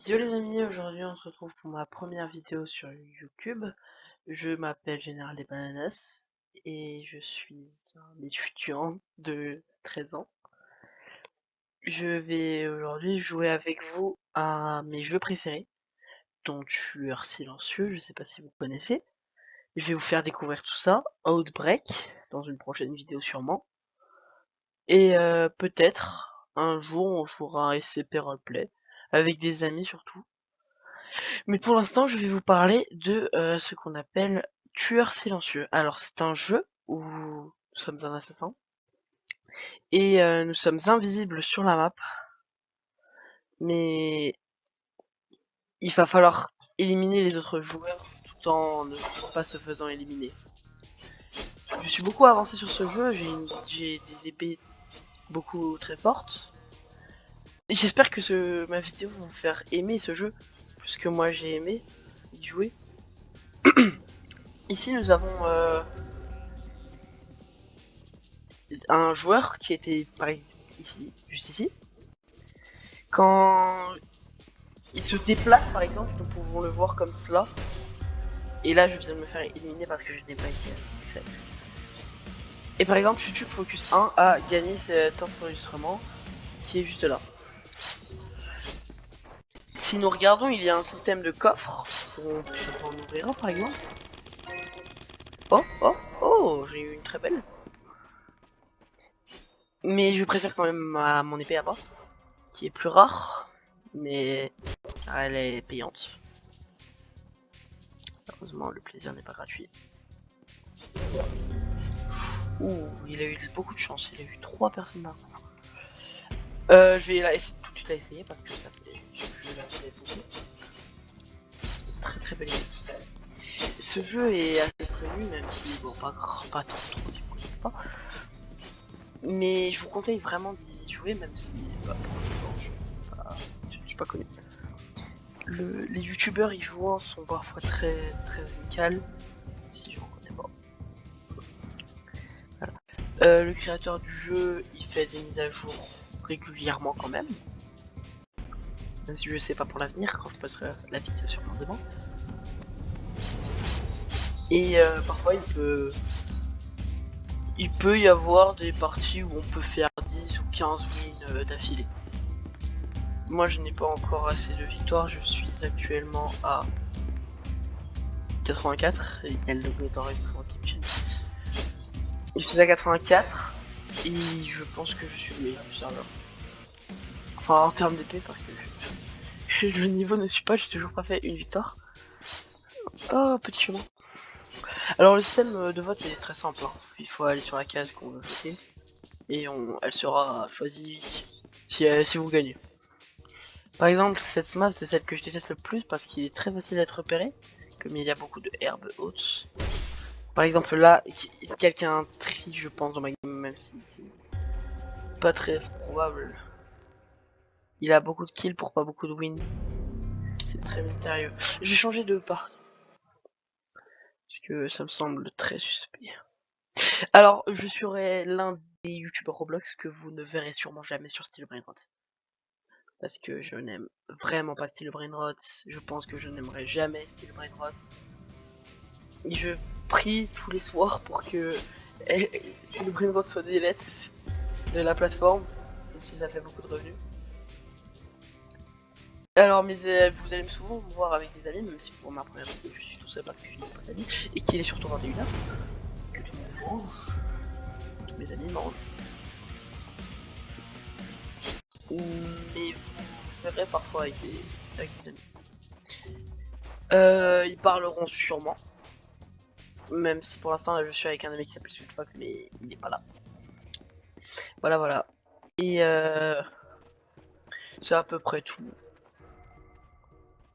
Yo les amis, aujourd'hui on se retrouve pour ma première vidéo sur YouTube. Je m'appelle Général des Bananas et je suis un étudiant de 13 ans. Je vais aujourd'hui jouer avec vous à mes jeux préférés, dont Tueur Silencieux, je sais pas si vous connaissez. Je vais vous faire découvrir tout ça, Outbreak, dans une prochaine vidéo sûrement. Et peut-être un jour on jouera à SCP Roleplay, avec des amis surtout. Mais pour l'instant, je vais vous parler de ce qu'on appelle Tueur silencieux. Alors, c'est un jeu où nous sommes un assassin et nous sommes invisibles sur la map, mais il va falloir éliminer les autres joueurs tout en ne pas se faisant éliminer. Je suis beaucoup avancé sur ce jeu, j'ai des épées beaucoup très fortes. J'espère que ma vidéo va vous faire aimer ce jeu, plus que moi j'ai aimé y jouer. Ici, nous avons un joueur qui était par ici, juste ici. Quand il se déplace par exemple, nous pouvons le voir comme cela. Et là je viens de me faire éliminer parce que je n'ai pas été fait. Et par exemple YouTube Focus 1 a gagné cet enregistrement qui est juste là. Si nous regardons, il y a un système de coffre. On peut en ouvrir un par exemple. Oh oh oh, j'ai eu une très belle. Mais je préfère quand même mon épée à bas, qui est plus rare, mais car elle est payante. Heureusement, le plaisir n'est pas gratuit. Ouh, il a eu beaucoup de chance, il a eu 3 personnes d'un coup. Je vais tout de suite la essayer parce que ça fait. Je la fais beaucoup. Très très belle idée. Ce jeu est assez connu, même si, bon, pas trop si vous connaissez pas. Mais je vous conseille vraiment d'y jouer, même si, bah, pour l'instant, je suis pas connu. Les youtubeurs y jouant sont parfois très très calmes, si je ne connais pas. Voilà. Le créateur du jeu, il fait des mises à jour régulièrement quand même. Même si je sais pas pour l'avenir, quand je passerai la vidéo sur mon demande. Et parfois il peut y avoir des parties où on peut faire 10 ou 15 wins d'affilée. Moi je n'ai pas encore assez de victoires, je suis actuellement à 84 et elle devrait être enregistrée en kitchen. Je suis à 84 et je pense que je suis le meilleur du serveur. Enfin en termes d'épée parce que le niveau ne suit pas, j'ai toujours pas fait une victoire. Oh petit chemin. Alors le système de vote est très simple, hein. Il faut aller sur la case qu'on veut voter et elle sera choisie si vous gagnez. Par exemple cette map c'est celle que je déteste le plus parce qu'il est très facile d'être repéré, comme il y a beaucoup de herbes hautes. Par exemple là, quelqu'un trie je pense dans ma game, même si c'est pas très probable. Il a beaucoup de kills pour pas beaucoup de wins. C'est très mystérieux. Je vais changer de partie. Parce que ça me semble très suspect. Alors, je serai l'un des youtubeurs Roblox que vous ne verrez sûrement jamais sur Steel Brainrot. Parce que je n'aime vraiment pas Steel Brainrot. Je pense que je n'aimerai jamais Steel Brainrot. Et je prie tous les soirs pour que Steel Brainrot soit délette de la plateforme. Si ça fait beaucoup de revenus. Alors, vous allez souvent me voir avec des amis, même si pour ma première vidéo je suis tout seul parce que je n'ai pas d'amis. Et qu'il est surtout 21h. Que tout le monde mange. Tous mes amis mangent. Mais vous verrez parfois avec des amis. Ils parleront sûrement. Même si pour l'instant là je suis avec un ami qui s'appelle Sweetfox, mais il n'est pas là. Voilà voilà. Et c'est à peu près tout.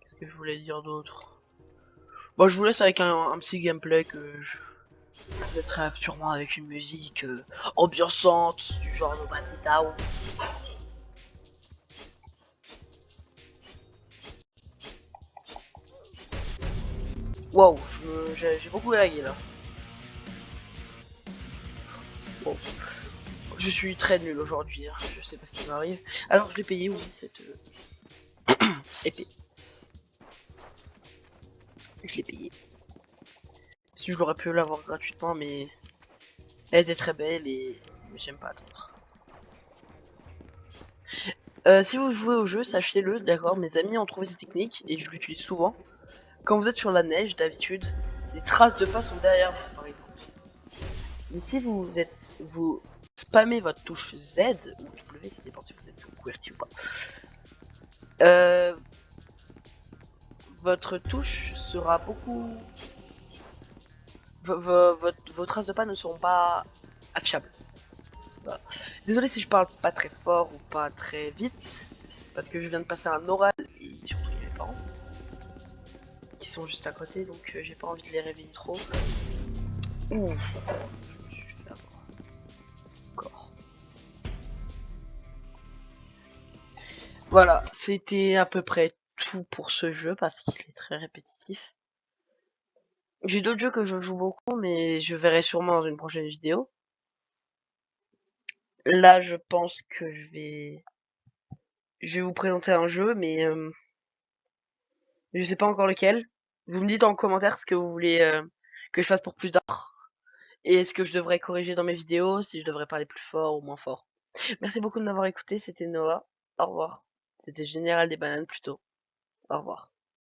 Qu'est-ce que je voulais dire d'autre? Bon, je vous laisse avec un petit gameplay que je mettrai sûrement avec une musique ambiançante du genre Nobody Down. Waouh, j'ai beaucoup lagué là. Bon. Je suis très nul aujourd'hui, hein. Je sais pas ce qui m'arrive. Alors je l'ai payé, oui, cette Épée. Je l'ai payé. Si je l'aurais pu l'avoir gratuitement, mais elle était très belle et j'aime pas attendre. Si vous jouez au jeu, sachez-le, d'accord, mes amis ont trouvé cette technique et je l'utilise souvent. Quand vous êtes sur la neige, d'habitude, les traces de pas sont derrière vous, par exemple. Mais si vous spammez votre touche Z ou W, ça dépend si vous êtes QWERTY ou pas. Euh, votre touche sera beaucoup. Vos traces de pas ne seront pas affichables. Voilà. Désolé si je parle pas très fort ou pas très vite, parce que je viens de passer un oral et surtout il y a mes parents qui sont juste à côté, donc j'ai pas envie de les réveiller trop. Ouf, je me suis fait avoir. Encore. Voilà, c'était à peu près tout pour ce jeu parce qu'il est très répétitif. J'ai d'autres jeux que je joue beaucoup, mais je verrai sûrement dans une prochaine vidéo. Là, je pense que je vais vous présenter un jeu, mais je sais pas encore lequel. Vous me dites en commentaire ce que vous voulez que je fasse pour plus tard. Et est-ce que je devrais corriger dans mes vidéos, si je devrais parler plus fort ou moins fort. Merci beaucoup de m'avoir écouté, c'était Noah. Au revoir. C'était Général des bananes plutôt. Au revoir.